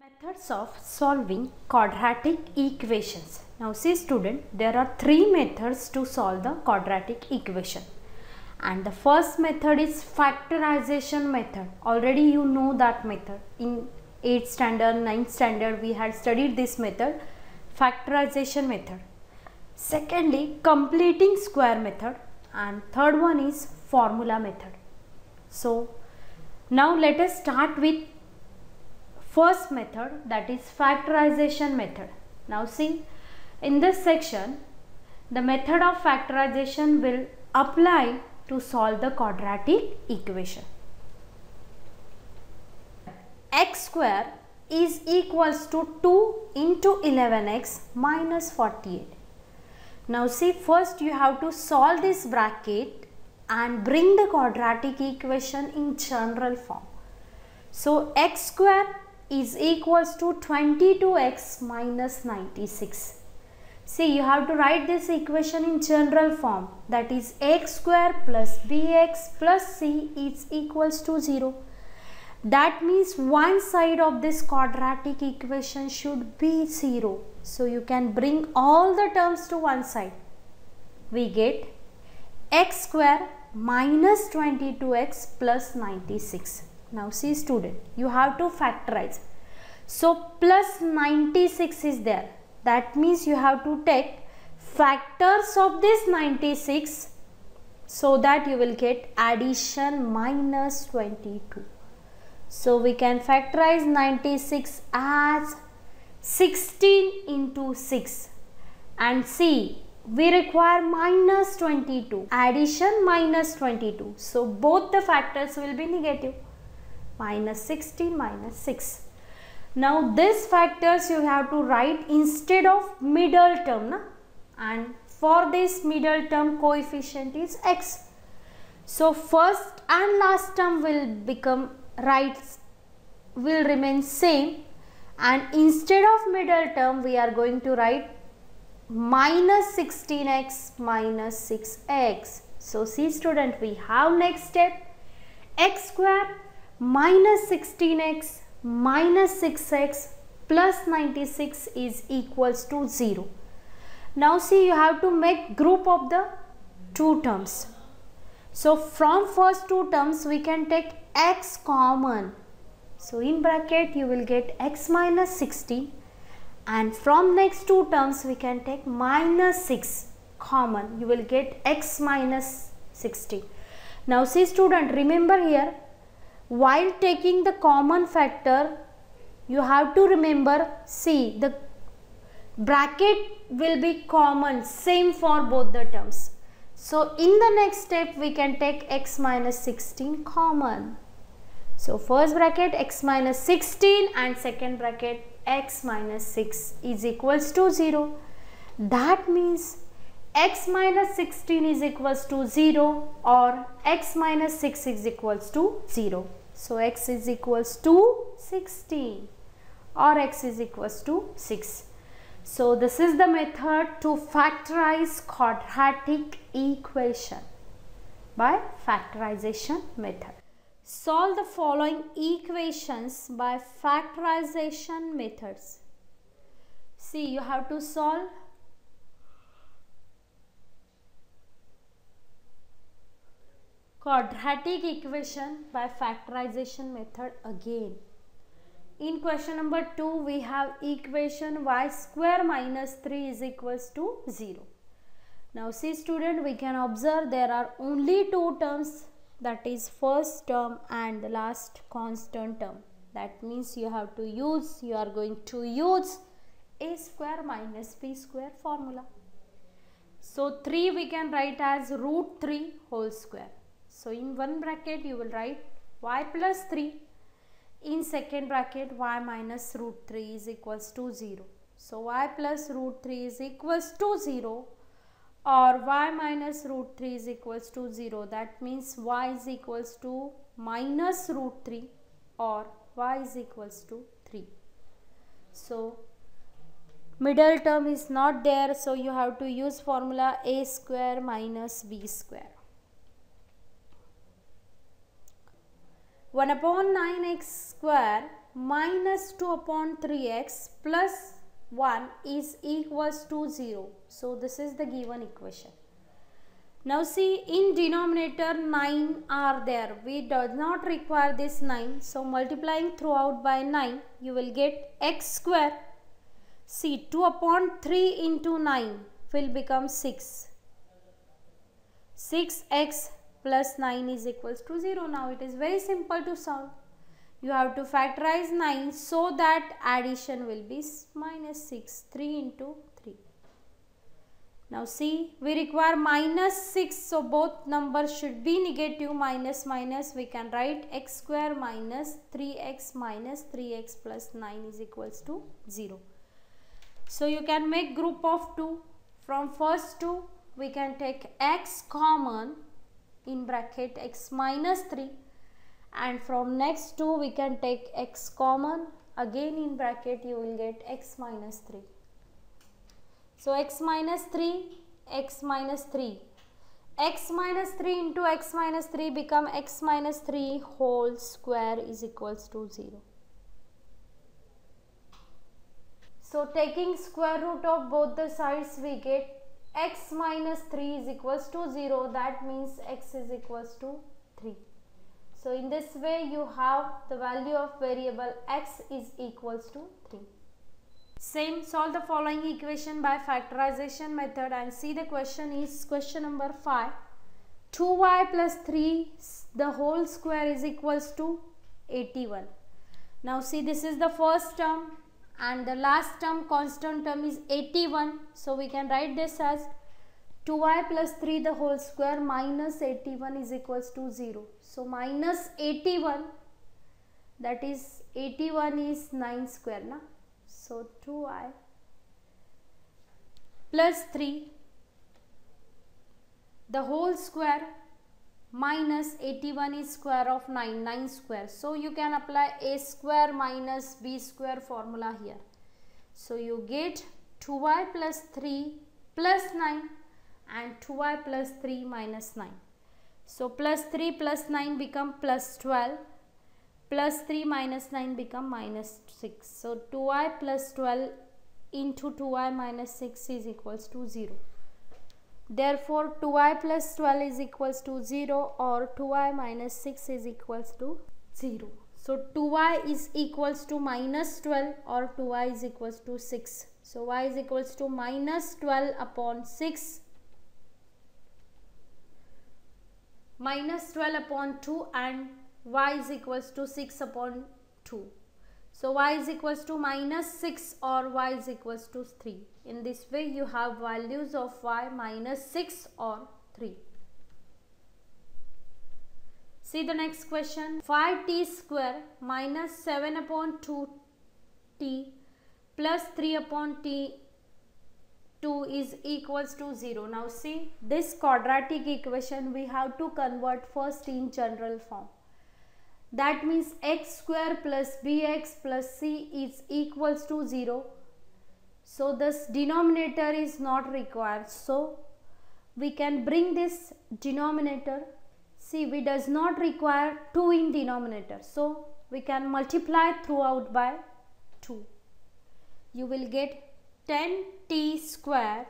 Methods of solving quadratic equations. Now see student, there are three methods to solve the quadratic equation. And the first method is factorization method. Already you know that method. In 8th standard, 9th standard we had studied this method, factorization method. Secondly, completing square method. And third one is formula method. So now let us start with first method, that is factorization method. Now see, in this section the method of factorization will apply to solve the quadratic equation. X square is equals to 2 into 11x minus 48. Now see, first you have to solve this bracket and bring the quadratic equation in general form. So x square is equals to 22x minus 96. See, you have to write this equation in general form, that is x square plus bx plus c is equals to 0. That means one side of this quadratic equation should be 0. So you can bring all the terms to one side. We get x square minus 22x plus 96. Now see student, you have to factorize. So plus 96 is there. That means you have to take factors of this 96 so that you will get addition minus 22. So we can factorize 96 as 16 into 6. And see, we require minus 22. Addition minus 22. So both the factors will be negative. Minus 16 minus 6. Now this factors you have to write instead of middle term, na? And for this middle term coefficient is x. So first and last term will remain same, and instead of middle term we are going to write minus 16x minus 6x. So see student, we have next step, x square minus 16x minus 6x plus 96 is equals to 0. Now see, you have to make group of the two terms. So from first two terms we can take x common. So in bracket you will get x minus 16, and from next two terms we can take minus 6 common. You will get x minus 16. Now see student, remember here, while taking the common factor, you have to remember, see, the bracket will be common, same for both the terms. So in the next step we can take x minus 16 common. So first bracket x minus 16 and second bracket x minus 6 is equals to 0. That means x minus 16 is equals to 0 or x minus 6 is equals to 0. So x is equals to 16 or x is equals to 6. So this is the method to factorize quadratic equation by factorization method. Solve the following equations by factorization methods. See, you have to solve quadratic equation by factorization method again. In question number 2 we have equation y square minus 3 is equals to 0. Now see student, we can observe there are only two terms, that is first term and the last constant term. That means you are going to use a square minus b square formula. So 3 we can write as root 3 whole square. So in one bracket you will write y plus 3. In second bracket y minus root 3 is equals to 0. So y plus root 3 is equals to 0 or y minus root 3 is equals to 0. That means y is equals to minus root 3 or y is equals to 3. So middle term is not there, so you have to use formula a square minus b square. 1 upon 9x square minus 2 upon 3x plus 1 is equals to 0. So this is the given equation. Now see, in denominator 9 are there. We do not require this 9. So multiplying throughout by 9, you will get x square. See, 2 upon 3 into 9 will become 6. 6x plus 9 is equals to 0. Now it is very simple to solve. You have to factorize 9 so that addition will be minus 6. 3 into 3. Now see, we require minus 6, so both numbers should be negative. Minus minus, we can write x square minus 3x plus 9 is equals to 0. So you can make group of 2. From first 2, we can take x common in bracket x minus 3, and from next 2 we can take x common, again in bracket you will get x minus 3. So x minus 3, x minus 3. X minus 3 into x minus 3 become x minus 3 whole square is equals to 0. So taking square root of both the sides, we get x minus 3 is equals to 0. That means x is equals to 3. So in this way you have the value of variable x is equals to 3. Same, solve the following equation by factorization method and see the question is question number 5. 2y plus 3 the whole square is equals to 81. Now see, this is the first term and the last term, constant term, is 81. So we can write this as 2y plus 3 the whole square minus 81 is equals to 0. So minus 81, that is 81 is 9 square, na? So 2y plus 3 the whole square minus 81 is square of 9 square. So you can apply a square minus b square formula here. So you get 2y plus 3 plus 9 and 2y plus 3 minus 9. So plus 3 plus 9 become plus 12. Plus 3 minus 9 become minus 6. So 2y plus 12 into 2y minus 6 is equals to 0. Therefore 2y plus 12 is equals to 0 or 2y minus 6 is equals to 0. So 2y is equals to minus 12 or 2y is equals to 6. So y is equals to minus 12 upon 6. Minus 12 upon 2 and y is equals to 6 upon 2. So y is equals to minus 6 or y is equals to 3. In this way you have values of y minus 6 or 3. See the next question. 5t square minus 7 upon 2t plus 3 upon t 2 is equals to 0. Now see, this quadratic equation we have to convert first in general form. That means x square plus bx plus c is equals to 0. So this denominator is not required. So we can bring this denominator. See, we does not require 2 in denominator. So we can multiply throughout by 2. You will get 10t square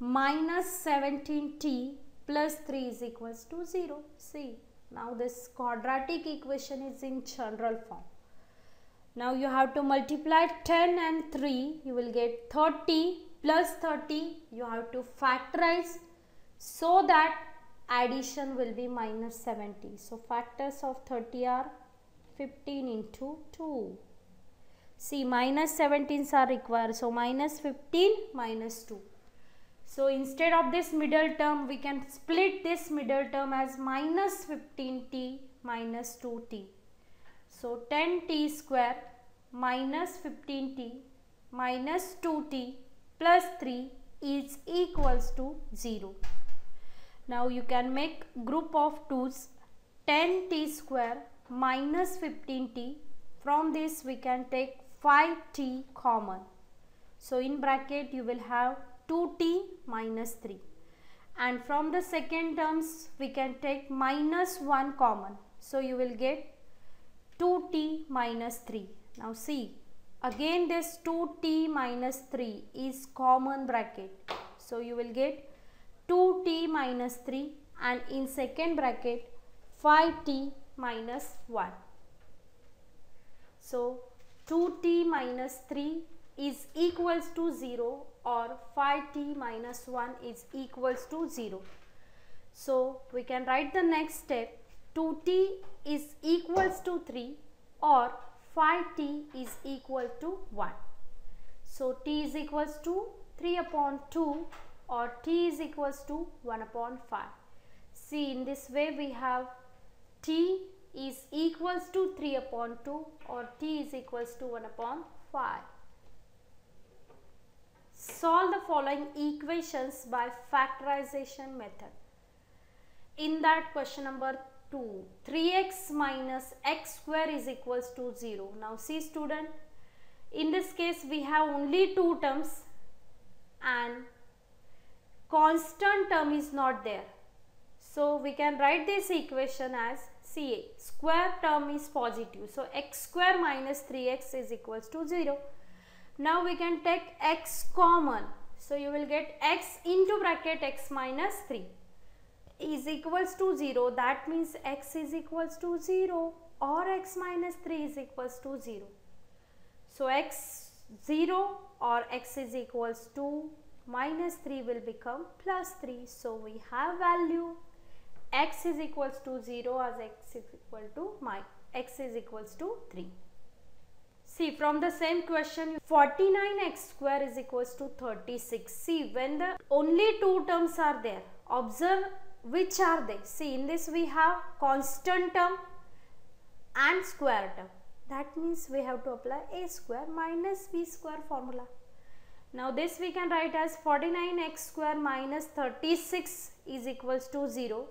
minus 17t plus 3 is equals to 0. See. Now this quadratic equation is in general form. Now you have to multiply 10 and 3. You will get 30 plus 30. You have to factorize so that addition will be minus 70. So factors of 30 are 15 into 2. See, minus 17s are required. So minus 15 minus 2. So instead of this middle term, we can split this middle term as minus 15t minus 2t. So 10t square minus 15t minus 2t plus 3 is equals to 0. Now you can make group of 2's. 10t square minus 15t. From this we can take 5t common. So in bracket you will have 2t minus 3, and from the second terms we can take minus 1 common. So you will get 2t minus 3. Now see, again this 2t minus 3 is common bracket. So you will get 2t minus 3 and in second bracket 5t minus 1. So 2t minus 3 is equals to 0 or 5t minus 1 is equals to 0. So we can write the next step, 2t is equals to 3 or 5t is equal to 1. So t is equals to 3 upon 2 or t is equals to 1 upon 5. See, in this way we have t is equals to 3 upon 2 or t is equals to 1 upon 5. Solve the following equations by factorization method. In that question number 2, 3x minus x square is equals to 0. Now see student, in this case we have only two terms and constant term is not there. So we can write this equation as CA, square term is positive. So x square minus 3x is equals to 0. Now we can take x common. So you will get x into bracket x minus 3 is equals to 0. That means x is equals to 0 or x minus 3 is equals to 0. So x 0 or x is equals to minus 3 will become plus 3. So we have value x is equals to 0 as x is equal to x is equals to 3. See, from the same question, 49x square is equals to 36. See, when the only two terms are there, observe which are they. See, in this we have constant term and square term. That means we have to apply a square minus b square formula. Now this we can write as 49x square minus 36 is equals to 0.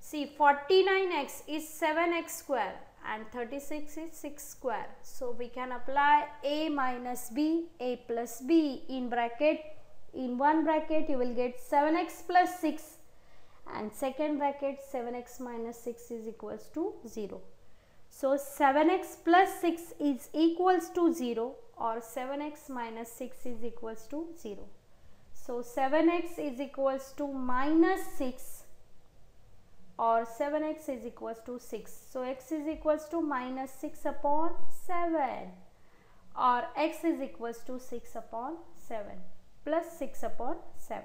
See, 49x is 7x square and 36 is 6 square. So we can apply a minus b, a plus b in bracket. In one bracket you will get 7x plus 6 and second bracket 7x minus 6 is equals to 0. So 7x plus 6 is equals to 0 or 7x minus 6 is equals to 0. So 7x is equals to minus 6 or 7x is equals to 6. So x is equals to minus 6 upon 7 or x is equals to 6 upon 7 plus 6 upon 7.